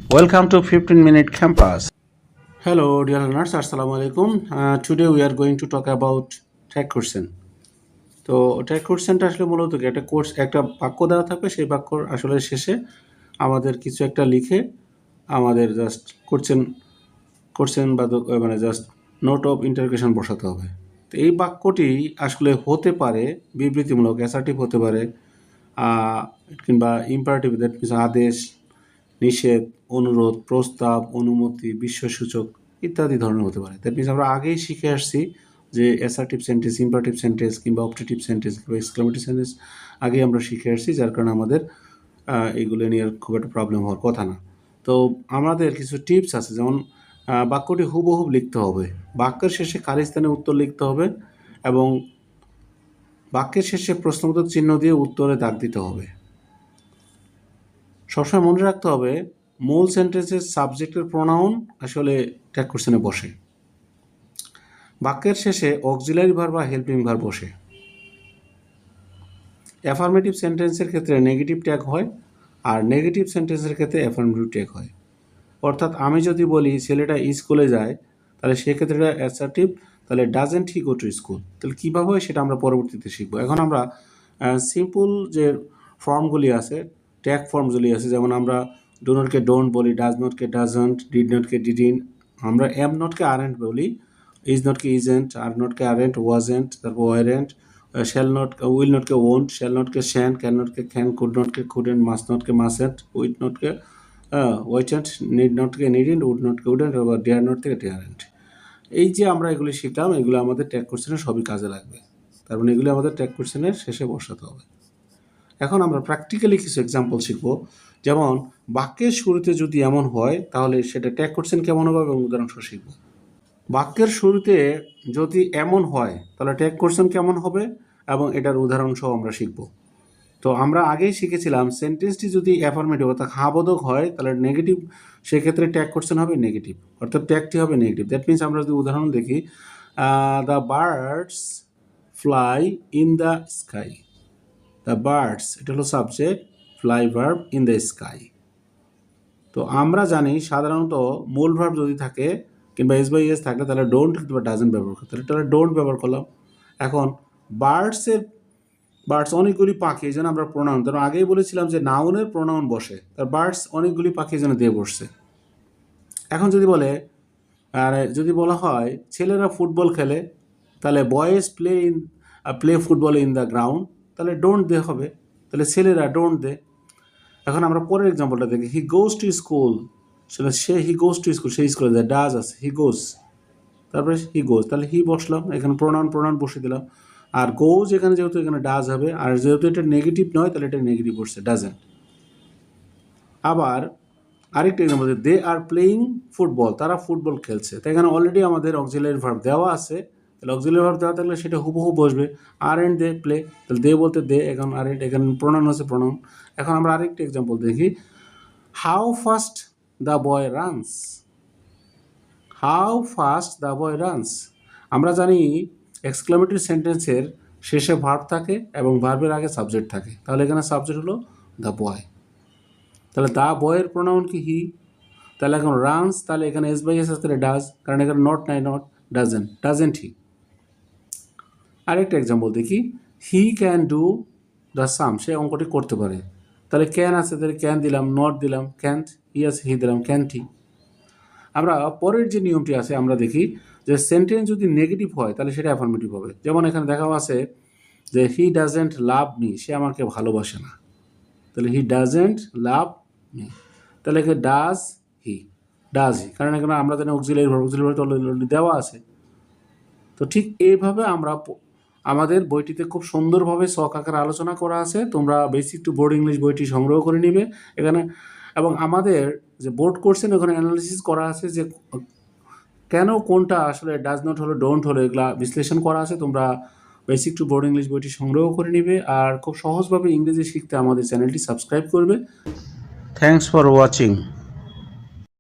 Welcome to 15-minute campus. Hello, dear learners. Assalamu alaikum. Today we are going to talk about tag question. তো tag কোশ্চেনটা আসলে মূলত কি একটা course একটা বাক্য দেওয়া থাকবে, সেই বাক্যর আসলে শেষে আমাদের কিছু একটা লিখে আমাদের জাস্ট কোশ্চেন বা মানে জাস্ট নোট অফ ইন্টারোগেশন বসাতে হবে। তো এই বাক্যটি আসলে হতে পারে বিবৃতিমূলক, অ্যাসার্টিভ হতে পারে, কিংবা ইম্পারেটিভ, দ্যাট মিনস আদেশ, নিষেধ, অনুরোধ, প্রস্তাব, অনুমতি, বিস্ময়সূচক ইত্যাদি ধরনের হতে পারে। দ্যাট মিনস আমরা আগেই শিখে আসছি যে অ্যাসার্টিভ সেন্টেন্স, ইম্পারেটিভ সেন্টেন্স কিংবা অপটেটিভ সেন্টেন্স কিংবা এক্সক্লেমেটিভ সেন্টেন্স আগেই আমরা শিখে আসছি, যার কারণে আমাদের এইগুলো নিয়ে খুব একটা প্রবলেম হওয়ার কথা না। তো আমাদের কিছু টিপস আছে, যেমন বাক্যটি হুবহুব লিখতে হবে, বাক্যের শেষে খালি স্থানে উত্তর লিখতে হবে এবং বাক্যের শেষে প্রশ্নবোধক চিহ্ন দিয়ে উত্তরে দাগ দিতে হবে। সবসময় মনে রাখতে হবে মূল সেন্টেন্সের সাবজেক্টের প্রোনাউন আসলে ট্যাগ কোশ্চেনে বসে, বাক্যের শেষে অক্সিলারি ভার্ব বা হেল্পিং ভার্ব বসে। অ্যাফার্মেটিভ সেন্টেন্সের ক্ষেত্রে নেগেটিভ ট্যাগ হয়, আর নেগেটিভ সেন্টেন্সের ক্ষেত্রে অ্যাফার্মেটিভ ট্যাগ হয়। অর্থাৎ আমি যদি বলি ছেলেটা স্কুলে যায়, তাহলে সেক্ষেত্রে এটা অ্যাসার্টিভ, তাহলে doesn't he go to school. তাহলে কীভাবে হয় সেটা আমরা পরবর্তীতে শিখবো। এখন আমরা সিম্পল যে ফর্মগুলি আছে, ট্যাগ ফর্মগুলি আছে, যেমন আমরা ডো নটকে ডোন্ট বলি, ডাজ নটকে ডাজন্ট, ডিড নটকে ডিডিন্ট, আমরা এম নটকে আরেন্ট বলি, ইজ নটকে ইজেন্ট, আর নটকে আরেন্ট, ওয়াজেন্ট, তারপর ওয়ারেন্ট, শ্যাল নট, উইল নটকে ওন্ট, শ্যাল নটকে শ্যান, ক্যান নটকে ক্যান, কুড নটকে কুডেন্ট, মাস্ট নটকে মাসেন্ট, উইট নটকে ওয়াইটেন্ট, নিড নটকে নিডেন্ট, উড নটকে উডেন্ট, আবার ডেয়ার নট থেকে ডেয়ারেন্ট। এই যে আমরা এগুলি শিখলাম, এগুলো আমাদের ট্যাগ কোশ্চেনে সবই কাজে লাগবে। তার মানে এগুলি আমাদের ট্যাগ কোশ্চেনের শেষে বসাতে হবে। এখন আমরা প্র্যাকটিক্যালি কিছু এক্সাম্পল শিখব, যেমন বাক্যের শুরুতে যদি এমন হয় তাহলে সেটা ট্যাগ কোশ্চেন কেমন হবে এবং উদাহরণসহ শিখব। বাক্যের শুরুতে যদি এমন হয় তাহলে ট্যাগ কোশ্চেন কেমন হবে এবং এটার উদাহরণসহ আমরা শিখব। তো আমরা আগেই শিখেছিলাম সেন্টেন্সটি যদি অ্যাফার্মেটিভ অর্থাৎ হাবোধক হয় তাহলে নেগেটিভ, সেক্ষেত্রে ট্যাগ কোশ্চেন হবে নেগেটিভ, অর্থাৎ ট্যাগটি হবে নেগেটিভ। দ্যাট মিনস আমরা যদি উদাহরণ দেখি, the birds fly in the sky. The birds, এটা হলো subject, fly verb, in the sky. তো আমরা জানি সাধারণত মূল ভার্ব যদি থাকে কিংবা এস বাই এস থাকলে তাহলে ডোন্ট কিংবা ডাজেন্ট ব্যবহার করতে, তাহলে ডোন্ট ব্যবহার করলাম। এখন বার্ডস অনেকগুলি পাখি, এই জন্য আমরা প্রোনাউন, কারণ আগেই বলেছিলাম যে নাউনের প্রোনাউন বসে, তার বার্ডস অনেকগুলি পাখি এই জন্য দিয়ে বসছে। এখন যদি বলে, আর যদি বলা হয় ছেলেরা ফুটবল খেলে, তাহলে boys play football in the ground, তাহলে ডোন্ট দে হবে, তাহলে ছেলেরা ডোন্ট দে। এখন আমরা পরের এক্সাম্পলটা দেখি, he goes to school, he goes to school, সেই স্কুলে যায়, ডাজ আছে, হি গোজ, তারপরে হি গোজ, তাহলে হি বসলাম, এখানে প্রোনাউন বসে দিলাম। আর গোজ এখানে যেহেতু এখানে ডাজ হবে, আর যেহেতু এটা নেগেটিভ নয় তাহলে এটা নেগেটিভ বসছে, ডাজেন্ট। আবার আরেকটা example, they are playing football, তারা ফুটবল খেলছে, তাই এখানে অলরেডি আমাদের অক্সিলারি ভার্ব দেওয়া আছে, তাহলে অক্সিলারি ভার্ব দেওয়া থাকলে সেটা হুবহু বসবে, আর এন্ড দে প্লে, তাহলে দে বলতে দে, এখন আর এন্ড, এখানে প্রোনাউন আছে প্রোনাউন। এখন আমরা আরেকটা এক্সাম্পল দেখি, how fast the boy runs, how fast the boy runs. আমরা জানি এক্সক্লেমেটরি সেন্টেন্সের শেষে ভার্ব থাকে এবং ভার্বের আগে সাবজেক্ট থাকে, তাহলে এখানে সাবজেক্ট হলো দ্য বয়, তাহলে দ্য বয়ের প্রোনাউন কি হি, তাহলে এখন রানস, তাহলে এখানে এস বাই এস আসলে ডাজ, কারণ এখানে নট নাই, নট, ডাজেন্ট হি। আরেকটা এক্সাম্পল দেখি, হি ক্যান ডু দ্য সাম, সে অঙ্কটি করতে পারে, তাহলে ক্যান আছে, তাহলে ক্যান দিলাম, নট দিলাম, ক্যান্ট, হি আছে, হি দিলাম, ক্যান্ট হি। আমরা পরের যে নিয়মটি আছে আমরা দেখি যে সেন্টেন্স যদি নেগেটিভ হয় তাহলে সেটা অ্যাফার্মেটিভ হবে। যেমন এখানে দেখাও আছে যে হি ডাজেন্ট লাভ মি, সে আমাকে ভালোবাসে না, তাহলে হি ডাজেন্ট লাভ মি, তাহলে এখানে ডাজ হি, কারণ এখানে আমরা জানি অক্সিলারি ভার্ব তো অলরেডি দেওয়া আছে। তো ঠিক এইভাবে আমরা আমাদের বইটিতে খুব সুন্দরভাবে শখ আকারে আলোচনা করা আছে, তোমরা বেসিক টু বোর্ড ইংলিশ বইটি সংগ্রহ করে নিবে এখানে, এবং আমাদের যে বোর্ড কোর্সেন ওখানে অ্যানালিসিস করা আছে যে কেন কোনটা আসলে ডাজ নট হলো, ডোন্ট হলো, এগুলা বিশ্লেষণ করা আছে। তোমরা বেসিক টু বোর্ড ইংলিশ বইটি সংগ্রহ করে নিবে আর খুব সহজভাবে ইংরেজি শিখতে আমাদের চ্যানেলটি সাবস্ক্রাইব করবে। Thanks for watching.